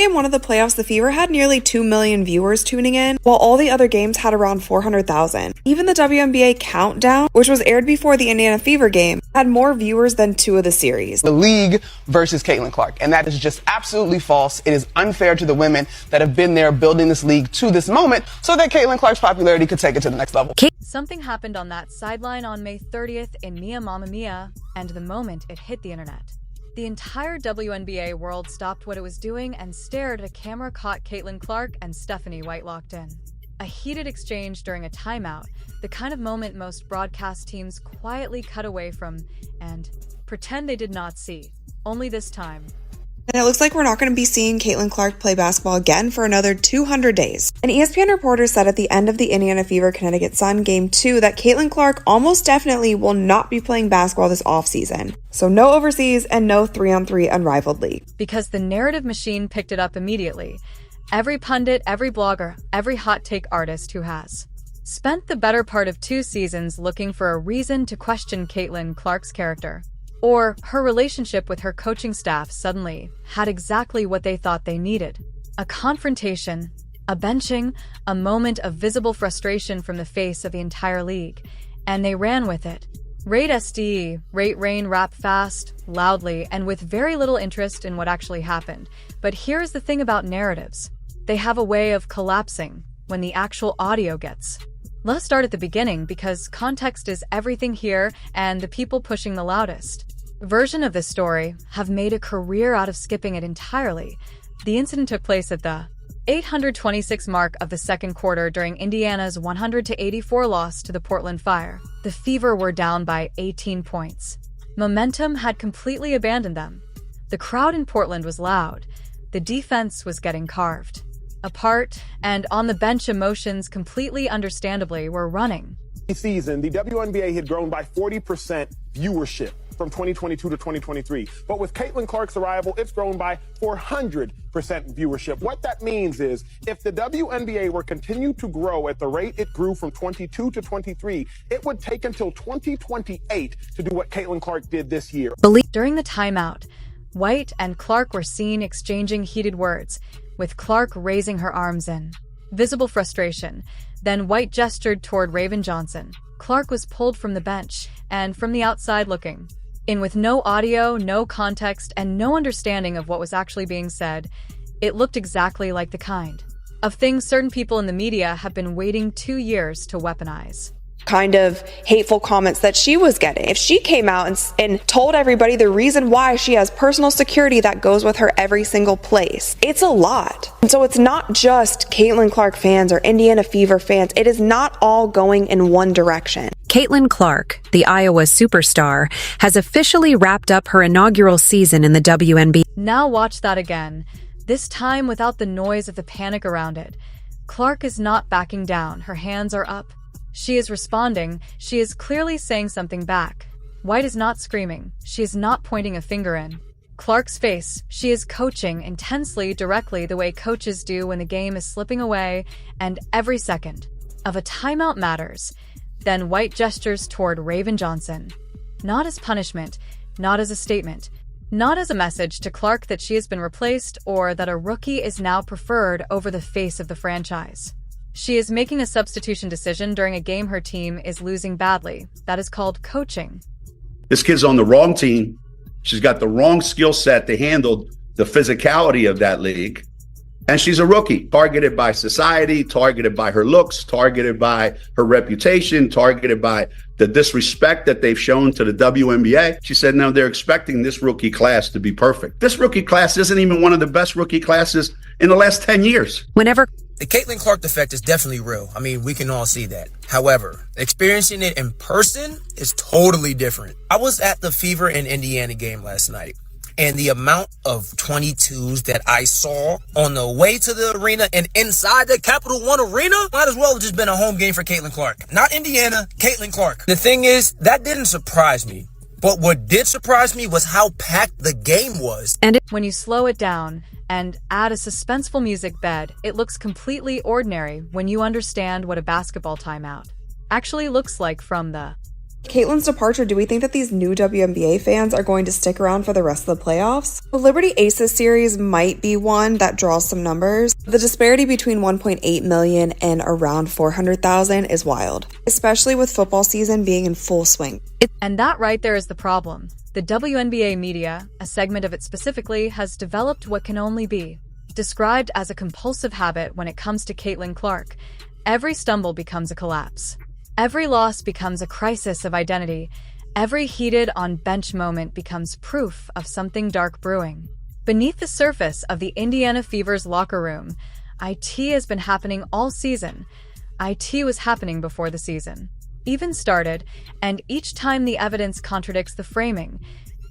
Game 1 of the playoffs, the Fever had nearly 2 million viewers tuning in, while all the other games had around 400,000. Even the WNBA Countdown, which was aired before the Indiana Fever game, had more viewers than 2 of the series. The league versus Caitlin Clark, and that is just absolutely false. It is unfair to the women that have been there building this league to this moment so that Caitlin Clark's popularity could take it to the next level. Something happened on that sideline on May 30th in Mia Mamma Mia, and the moment it hit the internet, the entire WNBA world stopped what it was doing and stared at a camera caught Caitlin Clark and Stephanie White locked in. A heated exchange during a timeout, the kind of moment most broadcast teams quietly cut away from and pretend they did not see. Only this time. And it looks like we're not going to be seeing Caitlin Clark play basketball again for another 200 days. An ESPN reporter said at the end of the Indiana Fever Connecticut Sun Game 2 that Caitlin Clark almost definitely will not be playing basketball this offseason. So no overseas and no 3-on-3 unrivaled league. Because the narrative machine picked it up immediately. Every pundit, every blogger, every hot take artist who has spent the better part of 2 seasons looking for a reason to question Caitlin Clark's character. Or her relationship with her coaching staff suddenly had exactly what they thought they needed. A confrontation, a benching, a moment of visible frustration from the face of the entire league. And they ran with it. Rate SDE, rate rain rap fast, loudly, and with very little interest in what actually happened. But here's the thing about narratives. They have a way of collapsing when the actual audio gets. Let us start at the beginning because context is everything here and the people pushing the loudest version of this story have made a career out of skipping it entirely. The incident took place at the 826 mark of the second quarter during Indiana's 100-84 loss to the Portland Fire. The Fever were down by 18 points. Momentum had completely abandoned them. The crowd in Portland was loud. The defense was getting carved apart, and on the bench emotions completely understandably were running. Season, the WNBA had grown by 40% viewership from 2022 to 2023. But with Caitlin Clark's arrival, it's grown by 400% viewership. What that means is if the WNBA were continued to grow at the rate it grew from 22 to 23, it would take until 2028 to do what Caitlin Clark did this year. During the timeout, White and Clark were seen exchanging heated words, with Clark raising her arms in visible frustration. Then White gestured toward Raven Johnson. Clark was pulled from the bench and from the outside looking in with no audio, no context, and no understanding of what was actually being said. It looked exactly like the kind of things certain people in the media have been waiting 2 years to weaponize. Kind of hateful comments that she was getting. If she came out and told everybody the reason why she has personal security that goes with her every single place, it's a lot. And so it's not just Caitlin Clark fans or Indiana Fever fans. It is not all going in one direction. Caitlin Clark, the Iowa superstar, has officially wrapped up her inaugural season in the WNBA. Now watch that again, this time without the noise of the panic around it. Clark is not backing down. Her hands are up. She is responding. She is clearly saying something back. White is not screaming. She is not pointing a finger in Clark's face. She is coaching intensely, directly, the way coaches do when the game is slipping away, and every second of a timeout matters. Then White gestures toward Raven Johnson. Not as punishment, not as a statement, not as a message to Clark that she has been replaced or that a rookie is now preferred over the face of the franchise. She is making a substitution decision during a game her team is losing badly. That is called coaching. This kid's on the wrong team. She's got the wrong skill set to handle the physicality of that league. And she's a rookie, targeted by society, targeted by her looks, targeted by her reputation, targeted by the disrespect that they've shown to the WNBA. She said, no, they're expecting this rookie class to be perfect. This rookie class isn't even one of the best rookie classes in the last 10 years. The Caitlin Clark effect is definitely real. I mean, we can all see that. However, experiencing it in person is totally different. I was at the Fever in Indiana game last night, and the amount of 22s that I saw on the way to the arena and inside the Capital One Arena might as well have just been a home game for Caitlin Clark. Not Indiana, Caitlin Clark. The thing is, that didn't surprise me. But what did surprise me was how packed the game was. And when you slow it down and add a suspenseful music bed, it looks completely ordinary when you understand what a basketball timeout actually looks like from the Caitlin's departure, do we think that these new WNBA fans are going to stick around for the rest of the playoffs? The Liberty Aces series might be one that draws some numbers. The disparity between 1.8 million and around 400,000 is wild, especially with football season being in full swing. And that right there is the problem. The WNBA media, a segment of it specifically, has developed what can only be described as a compulsive habit when it comes to Caitlin Clark. Every stumble becomes a collapse. Every loss becomes a crisis of identity. Every heated on-bench moment becomes proof of something dark brewing. Beneath the surface of the Indiana Fever's locker room, IT has been happening all season. IT was happening before the season even started, and each time the evidence contradicts the framing,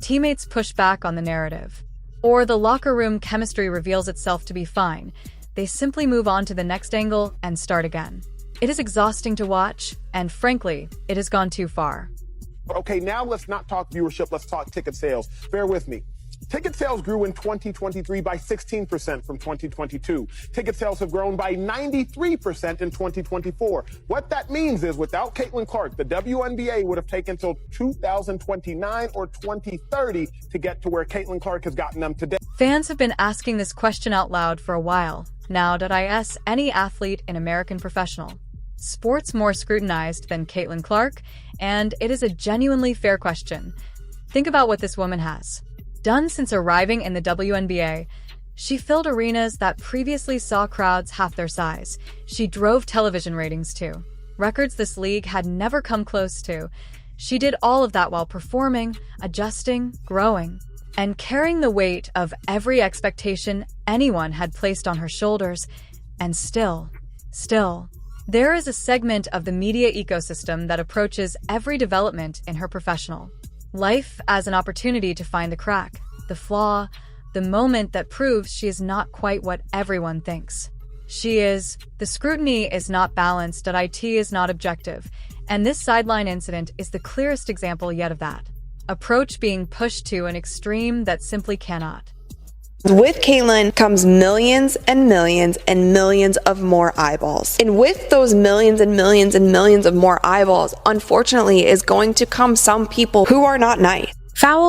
teammates push back on the narrative. Or the locker room chemistry reveals itself to be fine. They simply move on to the next angle and start again. It is exhausting to watch, and frankly, it has gone too far. Okay, now let's not talk viewership, let's talk ticket sales. Bear with me. Ticket sales grew in 2023 by 16% from 2022. Ticket sales have grown by 93% in 2024. What that means is without Caitlin Clark, the WNBA would have taken till 2029 or 2030 to get to where Caitlin Clark has gotten them today. Fans have been asking this question out loud for a while. Now, is any athlete in American professional sports more scrutinized than Caitlin Clark? And it is a genuinely fair question. Think about what this woman has done since arriving in the WNBA. She filled arenas that previously saw crowds half their size. She drove television ratings too, records this league had never come close to. She did all of that while performing, adjusting, growing, and carrying the weight of every expectation anyone had placed on her shoulders. And still, there is a segment of the media ecosystem that approaches every development in her professional life as an opportunity to find the crack, the flaw, the moment that proves she is not quite what everyone thinks she is. The scrutiny is not balanced, IT is not objective, and this sideline incident is the clearest example yet of that approach being pushed to an extreme that simply cannot. With Caitlin comes millions and millions and millions of more eyeballs. And with those millions and millions and millions of more eyeballs, unfortunately, is going to come some people who are not nice. Foul